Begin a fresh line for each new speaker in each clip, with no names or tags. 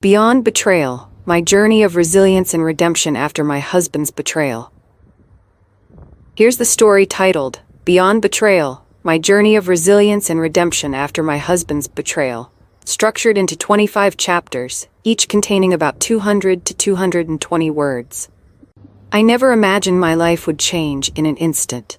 Beyond Betrayal, My Journey of Resilience and Redemption After My Husband's Betrayal. Here's the story titled, Beyond Betrayal, My Journey of Resilience and Redemption After My Husband's Betrayal, structured into 25 chapters, each containing about 200 to 220 words. I never imagined my life would change in an instant.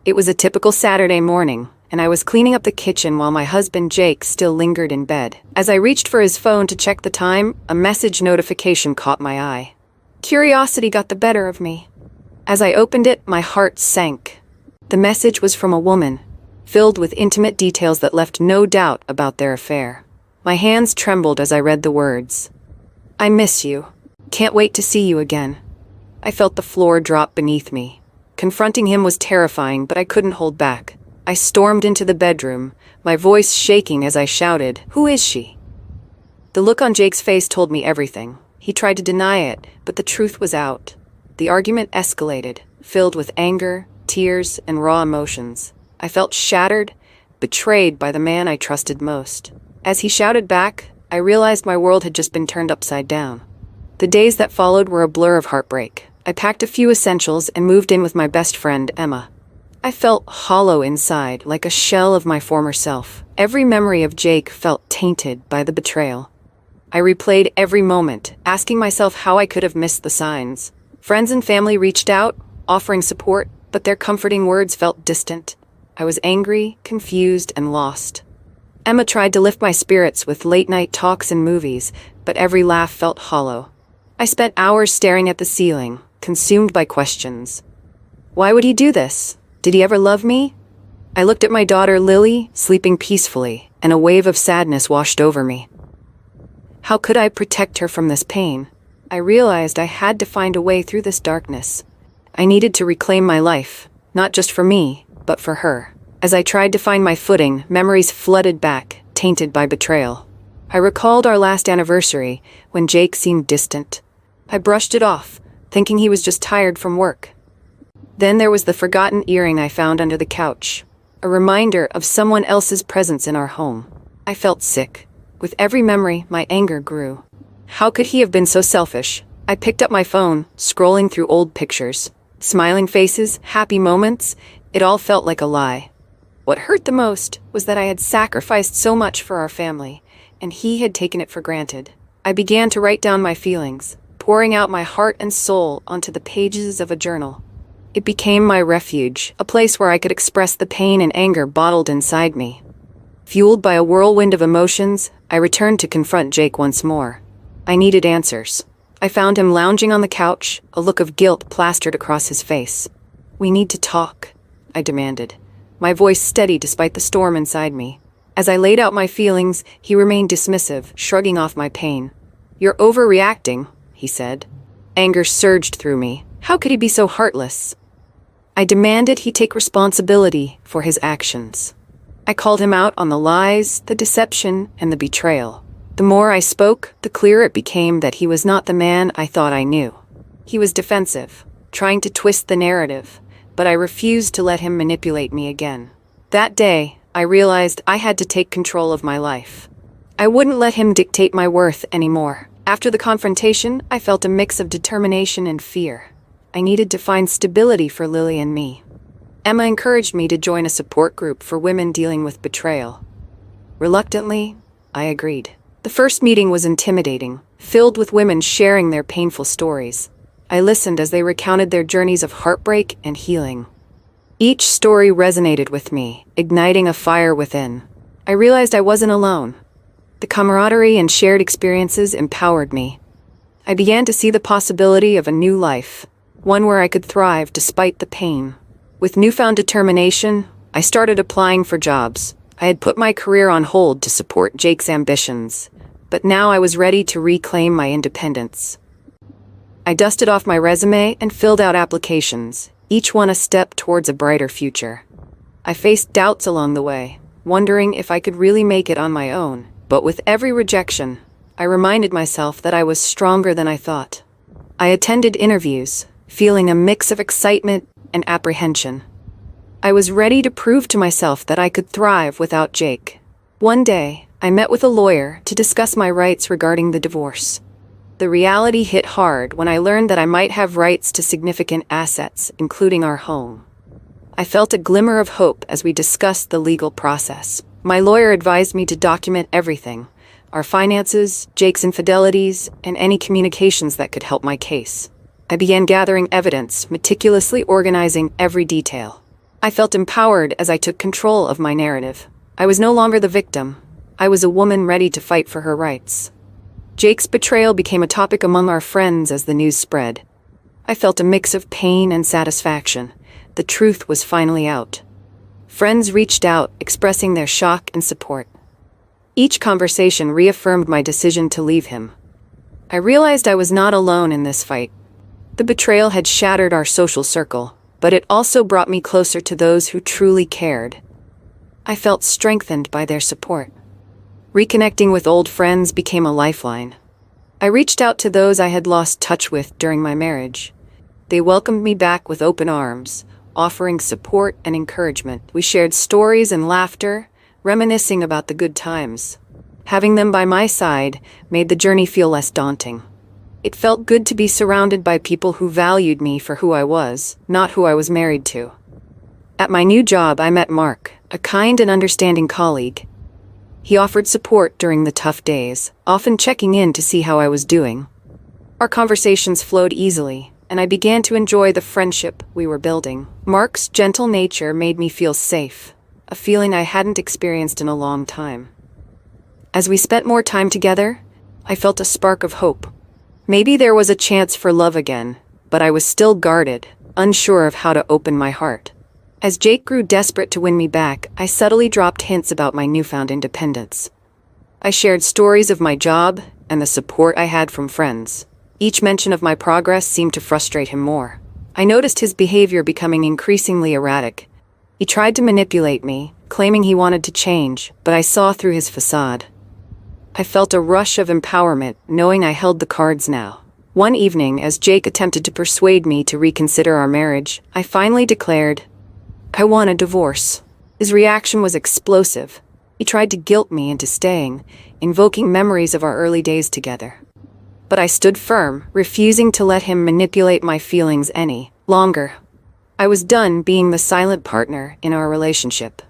It was a typical Saturday morning, and I was cleaning up the kitchen while my husband Jake still lingered in bed. As I reached for his phone to check the time, a message notification caught my eye. Curiosity got the better of me. As I opened it, my heart sank. The message was from a woman, filled with intimate details that left no doubt about their affair. My hands trembled as I read the words. I miss you. Can't wait to see you again. I felt the floor drop beneath me. Confronting him was terrifying, but I couldn't hold back. I stormed into the bedroom, my voice shaking as I shouted, "Who is she?" The look on Jake's face told me everything. He tried to deny it, but the truth was out. The argument escalated, filled with anger, tears, and raw emotions. I felt shattered, betrayed by the man I trusted most. As he shouted back, I realized my world had just been turned upside down. The days that followed were a blur of heartbreak. I packed a few essentials and moved in with my best friend, Emma. I felt hollow inside, like a shell of my former self. Every memory of Jake felt tainted by the betrayal. I replayed every moment, asking myself how I could have missed the signs. Friends and family reached out, offering support, but their comforting words felt distant. I was angry, confused, and lost. Emma tried to lift my spirits with late-night talks and movies, but every laugh felt hollow. I spent hours staring at the ceiling, consumed by questions. Why would he do this? Did he ever love me? I looked at my daughter Lily, sleeping peacefully, and a wave of sadness washed over me. How could I protect her from this pain? I realized I had to find a way through this darkness. I needed to reclaim my life, not just for me, but for her. As I tried to find my footing, memories flooded back, tainted by betrayal. I recalled our last anniversary, when Jake seemed distant. I brushed it off, thinking he was just tired from work. Then there was the forgotten earring I found under the couch, a reminder of someone else's presence in our home. I felt sick. With every memory, my anger grew. How could he have been so selfish? I picked up my phone, scrolling through old pictures. Smiling faces, happy moments, it all felt like a lie. What hurt the most was that I had sacrificed so much for our family, and he had taken it for granted. I began to write down my feelings, pouring out my heart and soul onto the pages of a journal. It became my refuge, a place where I could express the pain and anger bottled inside me. Fueled by a whirlwind of emotions, I returned to confront Jake once more. I needed answers. I found him lounging on the couch, a look of guilt plastered across his face. "We need to talk," I demanded, my voice steady despite the storm inside me. As I laid out my feelings, he remained dismissive, shrugging off my pain. "You're overreacting," he said. Anger surged through me. How could he be so heartless? I demanded he take responsibility for his actions. I called him out on the lies, the deception, and the betrayal. The more I spoke, the clearer it became that he was not the man I thought I knew. He was defensive, trying to twist the narrative, but I refused to let him manipulate me again. That day, I realized I had to take control of my life. I wouldn't let him dictate my worth anymore. After the confrontation, I felt a mix of determination and fear. I needed to find stability for Lily and me. Emma encouraged me to join a support group for women dealing with betrayal. Reluctantly, I agreed. The first meeting was intimidating, filled with women sharing their painful stories. I listened as they recounted their journeys of heartbreak and healing. Each story resonated with me, igniting a fire within. I realized I wasn't alone. The camaraderie and shared experiences empowered me. I began to see the possibility of a new life, one where I could thrive despite the pain. With newfound determination, I started applying for jobs. I had put my career on hold to support Jake's ambitions, but now I was ready to reclaim my independence. I dusted off my resume and filled out applications, each one a step towards a brighter future. I faced doubts along the way, wondering if I could really make it on my own, but with every rejection, I reminded myself that I was stronger than I thought. I attended interviews, feeling a mix of excitement and apprehension. I was ready to prove to myself that I could thrive without Jake. One day, I met with a lawyer to discuss my rights regarding the divorce. The reality hit hard when I learned that I might have rights to significant assets, including our home. I felt a glimmer of hope as we discussed the legal process. My lawyer advised me to document everything: our finances, Jake's infidelities, and any communications that could help my case. I began gathering evidence, meticulously organizing every detail. I felt empowered as I took control of my narrative. I was no longer the victim. I was a woman ready to fight for her rights. Jake's betrayal became a topic among our friends as the news spread. I felt a mix of pain and satisfaction. The truth was finally out. Friends reached out, expressing their shock and support. Each conversation reaffirmed my decision to leave him. I realized I was not alone in this fight. The betrayal had shattered our social circle, but it also brought me closer to those who truly cared. I felt strengthened by their support. Reconnecting with old friends became a lifeline. I reached out to those I had lost touch with during my marriage. They welcomed me back with open arms, offering support and encouragement. We shared stories and laughter, reminiscing about the good times. Having them by my side made the journey feel less daunting. It felt good to be surrounded by people who valued me for who I was, not who I was married to. At my new job, I met Mark, a kind and understanding colleague. He offered support during the tough days, often checking in to see how I was doing. Our conversations flowed easily, and I began to enjoy the friendship we were building. Mark's gentle nature made me feel safe, a feeling I hadn't experienced in a long time. As we spent more time together, I felt a spark of hope. Maybe there was a chance for love again, but I was still guarded, unsure of how to open my heart. As Jake grew desperate to win me back, I subtly dropped hints about my newfound independence. I shared stories of my job and the support I had from friends. Each mention of my progress seemed to frustrate him more. I noticed his behavior becoming increasingly erratic. He tried to manipulate me, claiming he wanted to change, but I saw through his facade. I felt a rush of empowerment, knowing I held the cards now. One evening, as Jake attempted to persuade me to reconsider our marriage, I finally declared, "I want a divorce." His reaction was explosive. He tried to guilt me into staying, invoking memories of our early days together. But I stood firm, refusing to let him manipulate my feelings any longer. I was done being the silent partner in our relationship.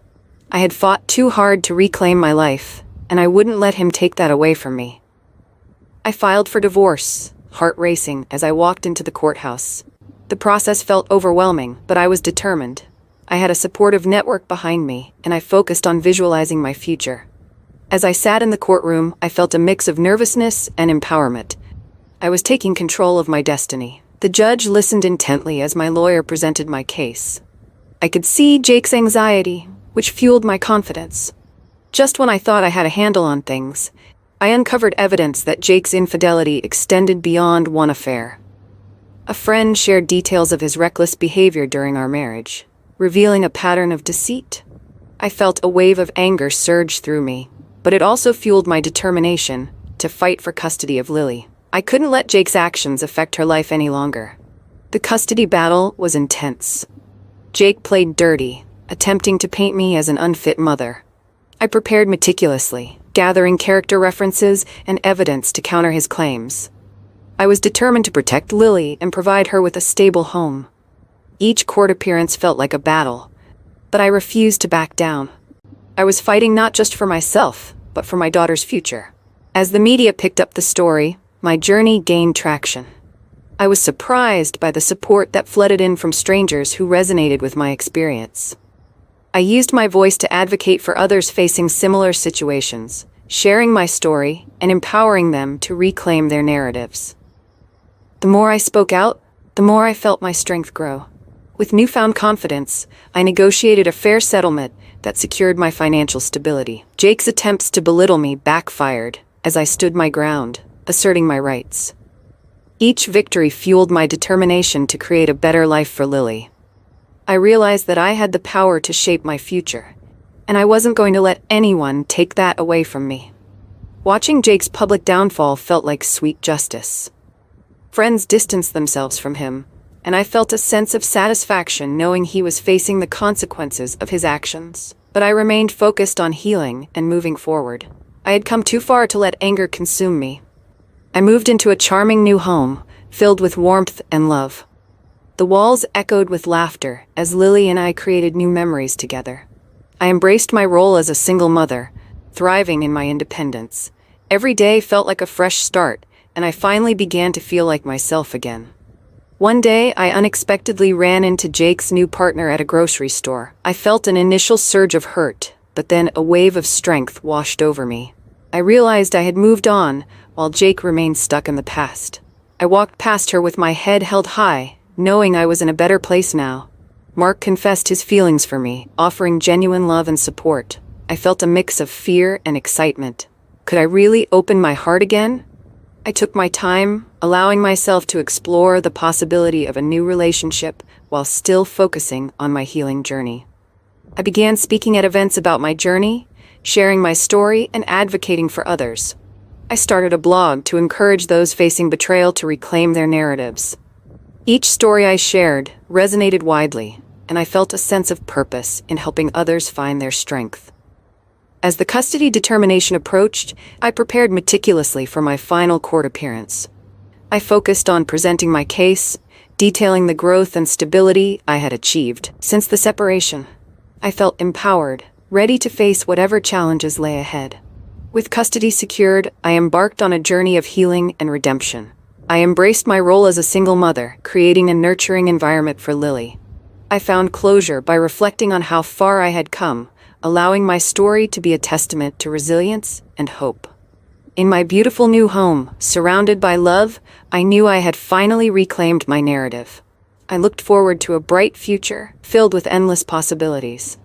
I had fought too hard to reclaim my life, and I wouldn't let him take that away from me. I filed for divorce, heart racing as I walked into the courthouse. The process felt overwhelming, but I was determined. I had a supportive network behind me, and I focused on visualizing my future. As I sat in the courtroom, I felt a mix of nervousness and empowerment. I was taking control of my destiny. The judge listened intently as my lawyer presented my case. I could see Jake's anxiety, which fueled my confidence. Just when I thought I had a handle on things, I uncovered evidence that Jake's infidelity extended beyond one affair. A friend shared details of his reckless behavior during our marriage, revealing a pattern of deceit. I felt a wave of anger surge through me, but it also fueled my determination to fight for custody of Lily. I couldn't let Jake's actions affect her life any longer. The custody battle was intense. Jake played dirty, attempting to paint me as an unfit mother. I prepared meticulously, gathering character references and evidence to counter his claims. I was determined to protect Lily and provide her with a stable home. Each court appearance felt like a battle, but I refused to back down. I was fighting not just for myself, but for my daughter's future. As the media picked up the story, my journey gained traction. I was surprised by the support that flooded in from strangers who resonated with my experience. I used my voice to advocate for others facing similar situations, sharing my story and empowering them to reclaim their narratives. The more I spoke out, the more I felt my strength grow. With newfound confidence, I negotiated a fair settlement that secured my financial stability. Jake's attempts to belittle me backfired as I stood my ground, asserting my rights. Each victory fueled my determination to create a better life for Lily. I realized that I had the power to shape my future, and I wasn't going to let anyone take that away from me. Watching Jake's public downfall felt like sweet justice. Friends distanced themselves from him, and I felt a sense of satisfaction knowing he was facing the consequences of his actions. but I remained focused on healing and moving forward. I had come too far to let anger consume me. I moved into a charming new home, filled with warmth and love. The walls echoed with laughter as Lily and I created new memories together. I embraced my role as a single mother, thriving in my independence. Every day felt like a fresh start, and I finally began to feel like myself again. One day, I unexpectedly ran into Jake's new partner at a grocery store. I felt an initial surge of hurt, but then a wave of strength washed over me. I realized I had moved on, while Jake remained stuck in the past. I walked past her with my head held high, knowing I was in a better place now. Mark confessed his feelings for me, offering genuine love and support. I felt a mix of fear and excitement. Could I really open my heart again? I took my time, allowing myself to explore the possibility of a new relationship while still focusing on my healing journey. I began speaking at events about my journey, sharing my story, and advocating for others. I started a blog to encourage those facing betrayal to reclaim their narratives. Each story I shared resonated widely, and I felt a sense of purpose in helping others find their strength. As the custody determination approached, I prepared meticulously for my final court appearance. I focused on presenting my case, detailing the growth and stability I had achieved since the separation. I felt empowered, ready to face whatever challenges lay ahead. With custody secured, I embarked on a journey of healing and redemption. I embraced my role as a single mother, creating a nurturing environment for Lily. I found closure by reflecting on how far I had come, allowing my story to be a testament to resilience and hope. In my beautiful new home, surrounded by love, I knew I had finally reclaimed my narrative. I looked forward to a bright future, filled with endless possibilities.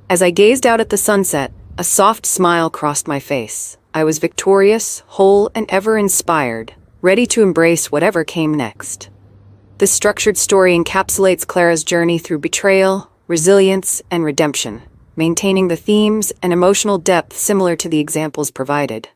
As I gazed out at the sunset, a soft smile crossed my face. I was victorious, whole, and ever inspired, ready to embrace whatever came next. This structured story encapsulates Clara's journey through betrayal, resilience, and redemption, maintaining the themes and emotional depth similar to the examples provided.